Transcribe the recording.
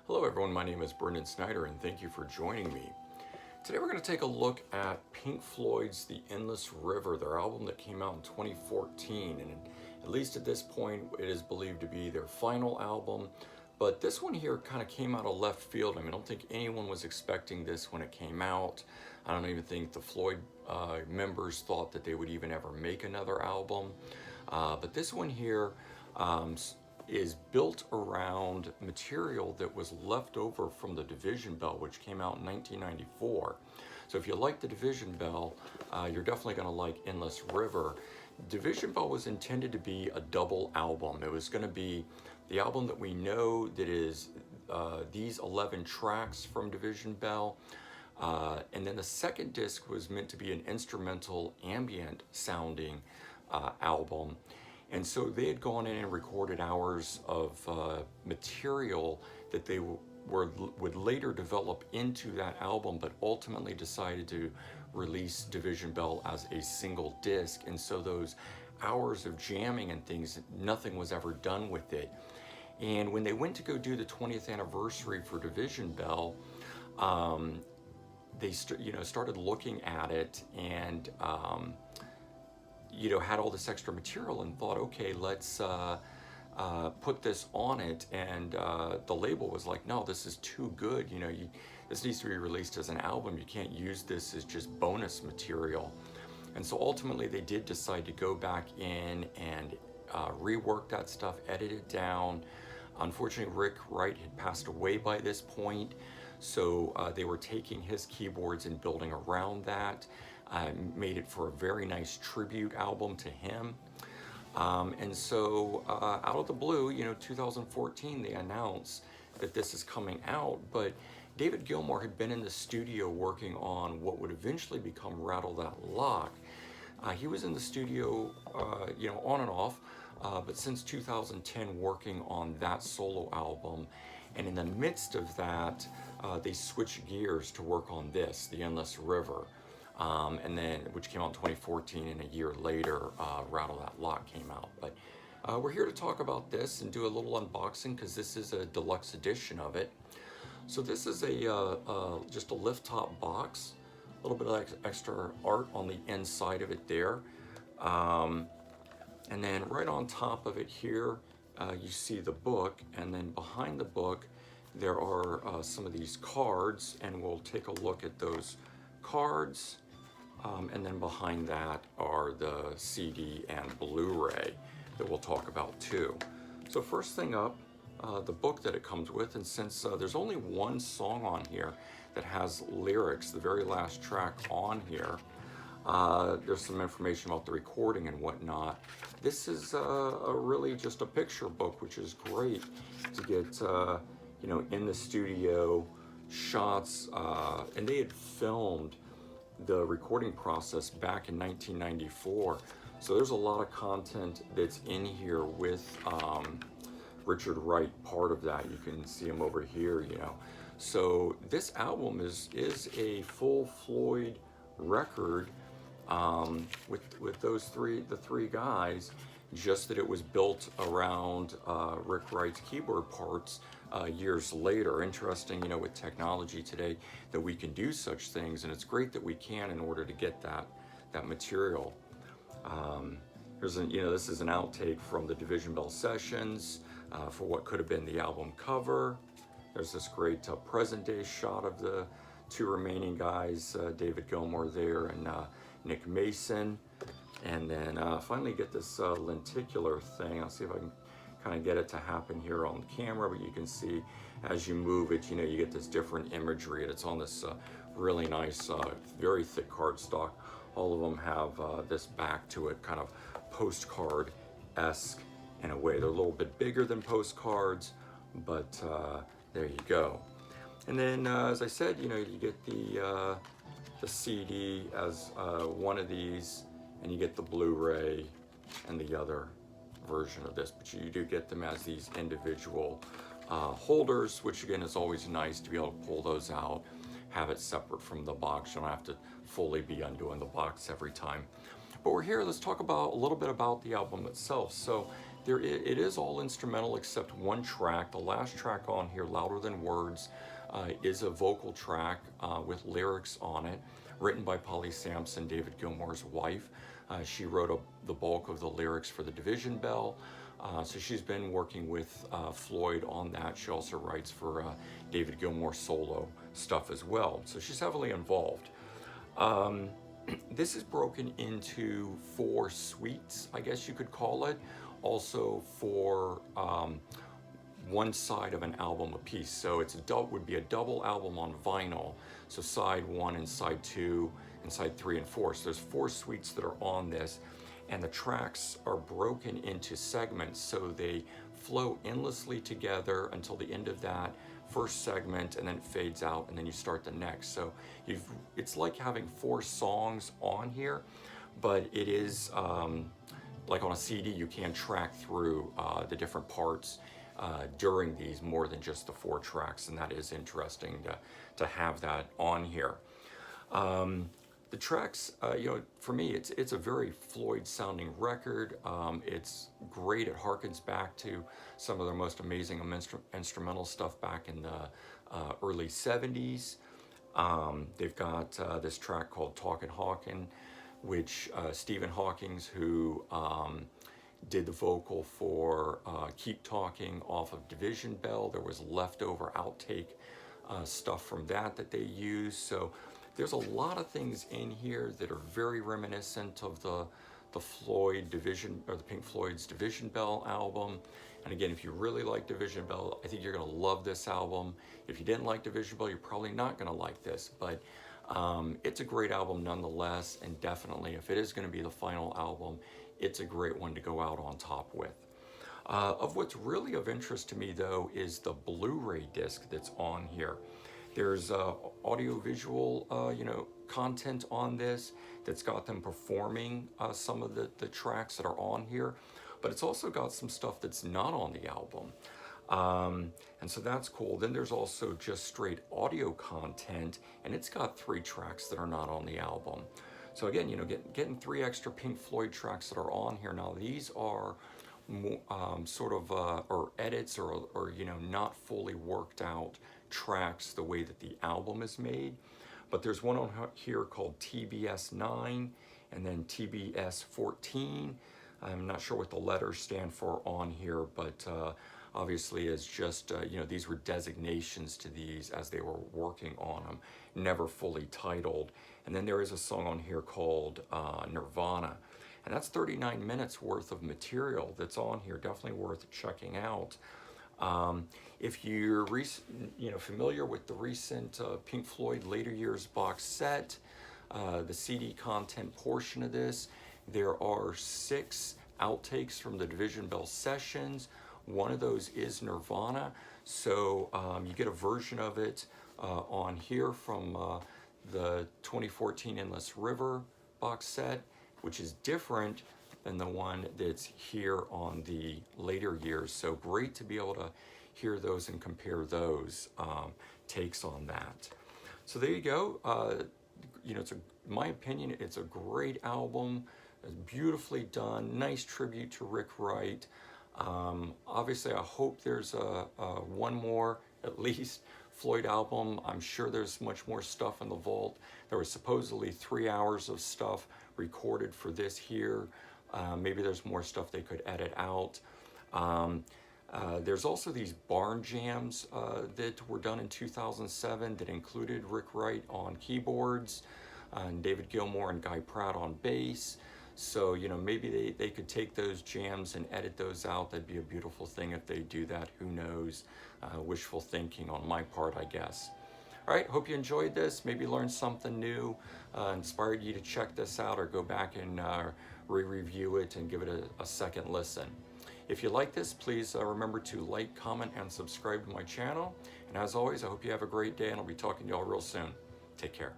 Hello everyone, my name is Brendan Snyder and thank you for joining me. Today we're going to take a look at Pink Floyd's The Endless River, their album that came out in 2014, and at least at this point it is believed to be their final album. But this one here kind of came out of left field. I don't think anyone was expecting this when it came out. I don't even think the Floyd members thought that they would even ever make another album. But this one here is built around material that was left over from the Division Bell, which came out in 1994. So if you like the Division Bell, you're definitely going to like Endless River. Division Bell was intended to be a double album. It was going to be the album that we know that is these 11 tracks from Division Bell. And then the second disc was meant to be an instrumental ambient sounding album. And so they had gone in and recorded hours of material that they would later develop into that album, but ultimately decided to release Division Bell as a single disc. And so those hours of jamming and things, nothing was ever done with it. And when they went to go do the 20th anniversary for Division Bell, they started looking at it and had all this extra material and thought, okay, let's put this on it. And the label was like, no, this is too good. This needs to be released as an album. You can't use this as just bonus material. And so ultimately they did decide to go back in and rework that stuff, edit it down. Unfortunately, Rick Wright had passed away by this point. So they were taking his keyboards and building around that. Made it for a very nice tribute album to him. And so out of the blue, 2014, they announced that this is coming out, but David Gilmour had been in the studio working on what would eventually become Rattle That Lock. He was in the studio, on and off, but since 2010 working on that solo album. And in the midst of that, they switched gears to work on this, The Endless River. And then, which came out in 2014, and a year later, Rattle That Lock came out. But we're here to talk about this and do a little unboxing because this is a deluxe edition of it. So this is just a lift top box, a little bit of extra art on the inside of it there. And then right on top of it here, you see the book, and then behind the book, there are some of these cards, and we'll take a look at those cards. And then behind that are the CD and Blu-ray that we'll talk about too. So first thing up, the book that it comes with, and since there's only one song on here that has lyrics, the very last track on here, there's some information about the recording and whatnot. This is really just a picture book, which is great to get, in the studio shots, and they had filmed the recording process back in 1994. So there's a lot of content that's in here with Richard Wright, part of that. You can see him over here, So this album is a full Floyd record with the three guys, just that it was built around Rick Wright's keyboard parts years later. Interesting, with technology today that we can do such things, and it's great that we can in order to get that material. This is an outtake from the Division Bell sessions for what could have been the album cover. There's this great present day shot of the two remaining guys, David Gilmour there and Nick Mason. And then finally get this lenticular thing. I'll see if I can kind of get it to happen here on camera, but you can see as you move it, you get this different imagery, and it's on this really nice, very thick cardstock. All of them have this back to it, kind of postcard-esque in a way. They're a little bit bigger than postcards, but there you go. And then, as I said, you get the CD as one of these, and you get the Blu-ray and the other version of this, but you do get them as these individual holders, which again is always nice to be able to pull those out, have it separate from the box. You don't have to fully be undoing the box every time. But we're here, let's talk about a little bit about the album itself. So it is all instrumental except one track. The last track on here, Louder Than Words, is a vocal track with lyrics on it, written by Polly Sampson, David Gilmour's wife. She wrote the bulk of the lyrics for the Division Bell. So she's been working with Floyd on that. She also writes for David Gilmour solo stuff as well. So she's heavily involved. This is broken into 4 suites, I guess you could call it, also for one side of an album a piece. So it's would be a double album on vinyl. So side 1 and side 2 and side 3 and 4. So there's 4 suites that are on this, and the tracks are broken into segments, so they flow endlessly together until the end of that first segment, and then it fades out, and then you start the next. So it's like having 4 songs on here, but it is like on a CD, you can track through the different parts during these more than just the 4 tracks, and that is interesting to have that on here. The tracks, for me, it's a very Floyd sounding record. It's great. It harkens back to some of their most amazing instrumental stuff back in the early 70s. They've got this track called Talkin' Hawkin', which Stephen Hawkins, who did the vocal for Keep Talking off of Division Bell. There was leftover outtake stuff from that they used. So there's a lot of things in here that are very reminiscent of the Floyd Division, or the Pink Floyd's Division Bell album. And again, if you really like Division Bell, I think you're gonna love this album. If you didn't like Division Bell, you're probably not gonna like this, but it's a great album nonetheless, and definitely if it is gonna be the final album, it's a great one to go out on top with. Of what's really of interest to me though is the Blu-ray disc that's on here. There's audio-visual, content on this that's got them performing some of the tracks that are on here, but it's also got some stuff that's not on the album. And so that's cool. Then there's also just straight audio content, and it's got 3 tracks that are not on the album. So again, getting 3 extra Pink Floyd tracks that are on here. Now these are sort of or edits or not fully worked out tracks the way that the album is made, but there's one on here called TBS 9 and then TBS 14. I'm not sure what the letters stand for on here, but obviously it's just these were designations to these as they were working on them, never fully titled. And then there is a song on here called Nirvana, and that's 39 minutes worth of material that's on here. Definitely worth checking out. If you're familiar with the recent Pink Floyd later years box set, the CD content portion of this, there are 6 outtakes from the Division Bell sessions. One of those is Nirvana, so you get a version of it on here from the 2014 Endless River box set, which is different than the one that's here on the later years. So great to be able to hear those and compare those takes on that. So there you go. In my opinion, it's a great album. It's beautifully done. Nice tribute to Rick Wright. Obviously, I hope there's one more, at least, Floyd album. I'm sure there's much more stuff in the vault. There was supposedly 3 hours of stuff recorded for this here. Maybe there's more stuff they could edit out. There's also these barn jams that were done in 2007 that included Rick Wright on keyboards, and David Gilmour and Guy Pratt on bass. So, maybe they could take those jams and edit those out. That'd be a beautiful thing if they do that. Who knows? Wishful thinking on my part, I guess. All right, hope you enjoyed this. Maybe learned something new, inspired you to check this out or go back and re-review it and give it a second listen. If you like this, please remember to like, comment, and subscribe to my channel. And as always, I hope you have a great day, and I'll be talking to you all real soon. Take care.